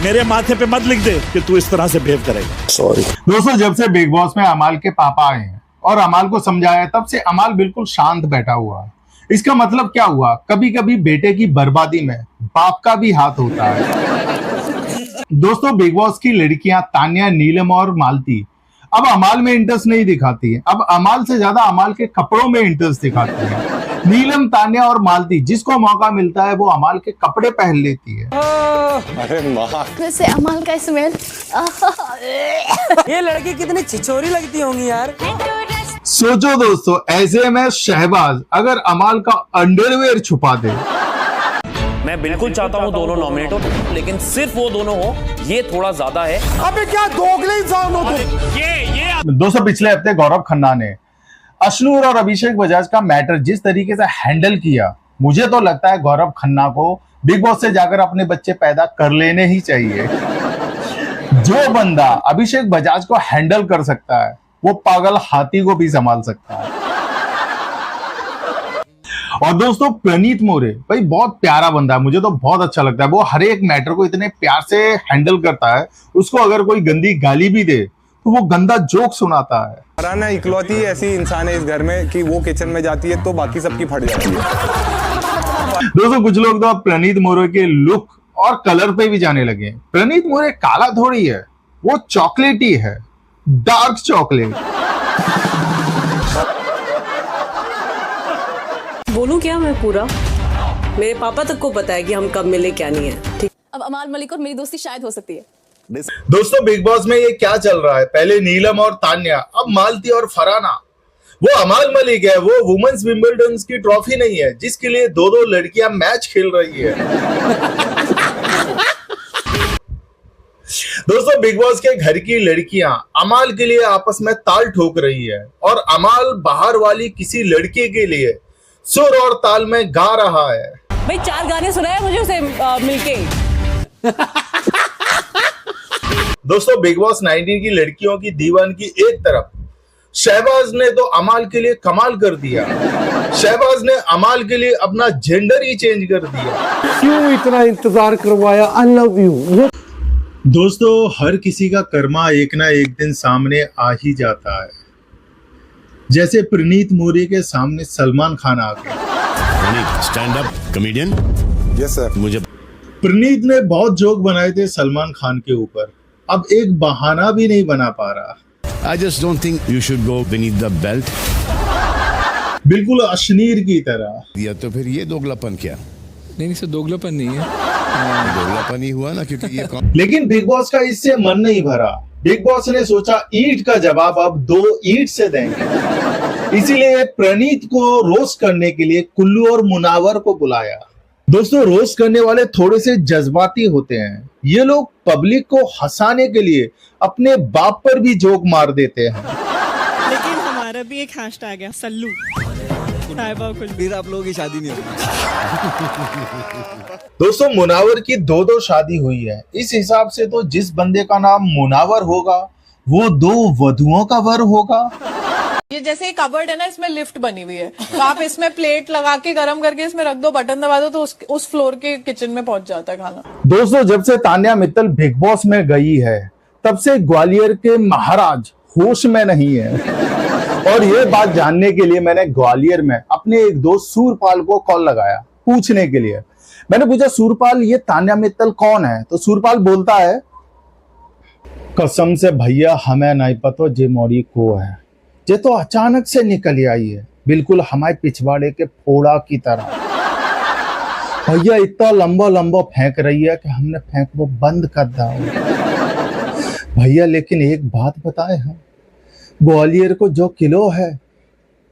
मेरे माथे पे मत लिख दे कि तू इस तरह से बिहेव करेगा। सॉरी दोस्तों, जब से बिग बॉस में अमाल के पापा आए हैं और अमाल को समझाया, तब से अमाल बिल्कुल शांत बैठा हुआ है। इसका मतलब क्या हुआ? कभी कभी बेटे की बर्बादी में बाप का भी हाथ होता है। दोस्तों, बिग बॉस की लड़कियां तान्या, नीलम और मालती अब अमाल में इंटरेस्ट नहीं दिखाती है। अब अमाल से ज्यादा अमाल के कपड़ों में इंटरेस्ट दिखाती है। नीलम, तान्या और मालती जिसको मौका मिलता है वो अमाल के कपड़े पहन लेती है। अरे माँ, वैसे अमाल का स्मेल ये लड़की कितनी छिछोरी लगती होंगी यार। सोचो दोस्तों, ऐसे में शहबाज अगर अमाल का अंडरवेयर छुपा दे। मैं बिल्कुल चाहता हूँ दोनों नॉमिनेट हो, लेकिन सिर्फ वो दोनों हो, ये थोड़ा ज्यादा है। अबे क्या दोगले इंसान हो तुम। ये दोस्तों, पिछले हफ्ते गौरव खन्ना ने अश्नूर और अभिषेक बजाज का मैटर जिस तरीके से हैंडल किया, मुझे तो लगता है गौरव खन्ना को बिग बॉस से जाकर अपने बच्चे पैदा कर लेने ही चाहिए। जो बंदा अभिषेक बजाज को हैंडल कर सकता है, वो पागल हाथी को भी संभाल सकता है। और दोस्तों, प्रणीत मोरे भाई बहुत प्यारा बंदा है, मुझे तो बहुत अच्छा लगता है। वो हर एक मैटर को इतने प्यार से हैंडल करता है। उसको अगर कोई गंदी गाली भी दे तो वो गंदा जोक सुनाता है। फरहाना इकलौती ऐसी इंसान है इस घर में कि वो किचन में जाती है तो बाकी सबकी फट जाती है। दोस्तों, कुछ लोग तो अब प्रणीत मोरे के लुक और कलर पे भी जाने लगे। प्रणीत मोरे काला थोड़ी है, वो चॉकलेटी है, डार्क चॉकलेट। बोलूं क्या मैं पूरा? मेरे पापा तक को पता है कि हम कब मिले क्या नहीं है। ठीक। अब अमाल मलिक और मेरी दोस्ती शायद हो सकती है। दोस्तों, बिग बॉस में ये क्या चल रहा है? पहले नीलम और तान्या, अब मालती और फरहाना। वो अमाल मलिक है, वो वुमेन्स विंबलडन की ट्रॉफी नहीं है जिसके लिए दो दो लड़कियां मैच खेल रही है। दोस्तों, बिग बॉस के घर की लड़कियां अमाल के लिए आपस में ताल ठोक रही है और अमाल बाहर वाली किसी लड़के के लिए सुर और ताल में गा रहा है। भाई 4 गाने सुनाए मुझे उसे मिलके। दोस्तों, बिग बॉस 19 की लड़कियों की दीवानगी एक तरफ, शहबाज ने तो अमाल के लिए कमाल कर दिया। शहबाज ने अमाल के लिए अपना जेंडर ही चेंज कर दिया। क्यों इतना इंतजार करवाया? I love you. दोस्तों, हर किसी का कर्मा एक ना एक दिन सामने आ ही जाता है। जैसे प्रणीत मोरे के सामने सलमान खान आ गए। Stand up comedian. Yes sir. मुझे प्रणीत ने बहुत जोक बनाए थे सलमान खान के ऊपर, अब एक बहाना भी नहीं बना पा रहा। I just don't think you should go beneath the belt. बिल्कुल अश्नीर की तरह। या तो फिर ये दोगलापन क्या? नहीं सर, दोगलापन नहीं है। दोगलापन ही हुआ ना, क्योंकि ये लेकिन बिग बॉस का इससे मन नहीं भरा। बिग बॉस ने सोचा ईंट का जवाब अब 2 ईंट से देंगे, इसीलिए प्रणीत को रोस्ट करने के लिए कुल्लू और मुनावर को बुलाया। दोस्तों, रोस्ट करने वाले थोड़े से जज्बाती होते हैं। ये लोग पब्लिक को हंसाने के लिए अपने बाप पर भी जोक मार देते हैं। लेकिन हमारा भी एक हैशटैग है, सल्लू। फिर आप लोगों की शादी नहीं होगी। दोस्तों, मुनावर की 2 शादी हुई है। इस हिसाब से तो जिस बंदे का नाम मुनावर होगा वो 2 वधुओं का वर होगा। ये जैसे कबर्ड है ना, इसमें लिफ्ट बनी हुई है, तो आप इसमें प्लेट लगा के गर्म करके इसमें रख दो, बटन दबा दो तो उस फ्लोर के किचन में पहुंच जाता है खाना। दोस्तों, जब से तान्या मित्तल बिग बॉस में गई है तब से ग्वालियर के महाराज होश में नहीं है। और ये बात जानने के लिए मैंने ग्वालियर में अपने एक दोस्त सूरपाल को कॉल लगाया पूछने के लिए। मैंने पूछा, सूरपाल ये तान्या मित्तल कौन है? तो सूरपाल बोलता है, कसम से भैया हमें नहीं पता जे मोरी को है, ये तो अचानक से निकल आई है, बिल्कुल हमारे पिछवाड़े के फोड़ा की तरह। भैया इतना लंबा लंबा फेंक रही है कि हमने फेंक वो बंद कर दिया। भैया लेकिन एक बात बताए हम, ग्वालियर को जो किलो है,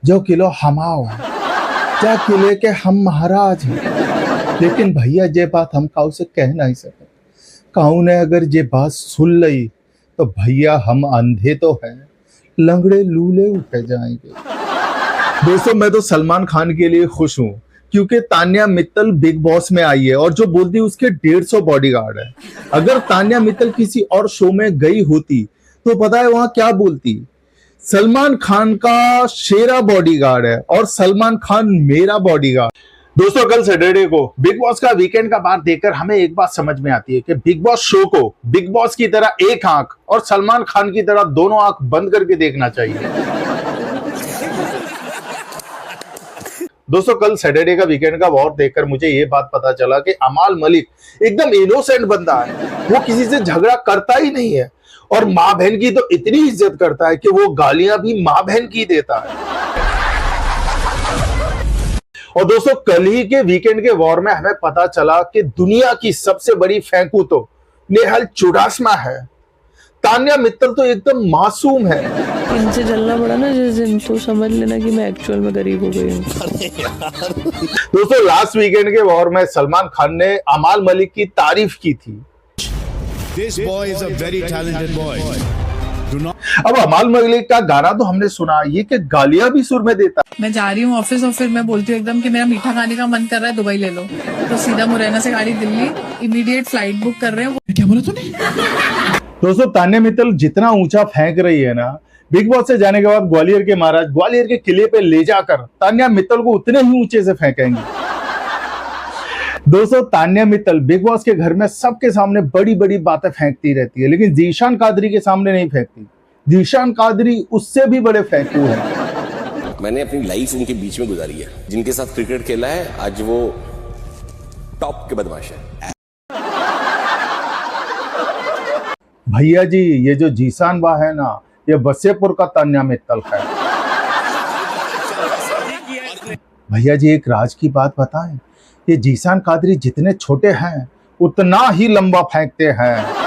जो किलो हमाओ है, क्या किले के हम महाराज हैं। लेकिन भैया ये बात हम काऊ से कह नहीं सकते। काऊ ने अगर ये बात सुन ली तो भैया हम अंधे तो हैं, लंगड़े लूले उठे जाएंगे। दोस्तों, मैं तो सलमान खान के लिए खुश हूँ क्योंकि तान्या मित्तल बिग बॉस में आई है और जो बोलती है उसके 150 बॉडीगार्ड है। अगर तान्या मित्तल किसी और शो में गई होती तो पता है वहां क्या बोलती, सलमान खान का शेरा बॉडीगार्ड है और सलमान खान मेरा बॉडीगार्ड। दोस्तों कल सैटरडे को बिग बॉस का वीकेंड का बार देखकर हमें एक बात समझ में आती है कि बिग बॉस शो को बिग बॉस की तरह एक आंख और सलमान खान की तरह दोनों आंख बंद करके देखना चाहिए। दोस्तों कल सैटरडे का वीकेंड का वॉर देखकर मुझे ये बात पता चला कि अमाल मलिक एकदम इनोसेंट बंदा है, वो किसी से झगड़ा करता ही नहीं है और माँ बहन की तो इतनी इज्जत करता है कि वो गालियां भी माँ बहन की देता है। और दोस्तों कल ही के वीकेंड के वॉर में हमें पता चला कि दुनिया की सबसे बड़ी फेंकू तो नेहल चुडासमा है। तान्या मित्तल तो एकदम मासूम है। इनसे जलना पड़ा ना जिस दिन, तो समझ लेना कि मैं एक्चुअल में गरीब हो गई हूँ। दोस्तों लास्ट वीकेंड के वॉर में सलमान खान ने अमाल मलिक की तारीफ की थी। This boy is a very talented boy. Do not. अब अमाल मलिक का गाना तो हमने सुना, ये कि गालियां भी सुर में देता। मैं जा रही हूँ ऑफिस और फिर मैं बोलती हूँ एकदम कि मेरा मीठा खाने का मन कर रहा है, दुबई ले लो, तो सीधा मुरैना से गाड़ी दिल्ली, इमीडिएट फ्लाइट बुक कर रहे हैं। क्या बोला तूने? दोस्तों तान्या मित्तल जितना ऊंचा फेंक रही है ना, बिग बॉस से जाने के बाद ग्वालियर के महाराज ग्वालियर के किले पे ले जाकर तान्या मित्तल को उतने ही ऊंचे से फेंकेंगे। दोस्तों तान्या मित्तल बिग बॉस के घर में सबके सामने बड़ी बड़ी बातें फेंकती रहती है, लेकिन जीशान कादरी के सामने नहीं फेंकती। जीशान कादरी उससे भी बड़े फेंकू है। मैंने अपनी लाइफ उनके बीच में गुजारी है। जिनके साथ क्रिकेट खेला है आज वो टॉप के बदमाश है। भैया जी ये जो जीशान बा है ना, ये वसेपुर का तान्या मित्तल है। भैया जी एक राज की बात बताएं, ये जीशान कादरी जितने छोटे हैं उतना ही लंबा फेंकते हैं।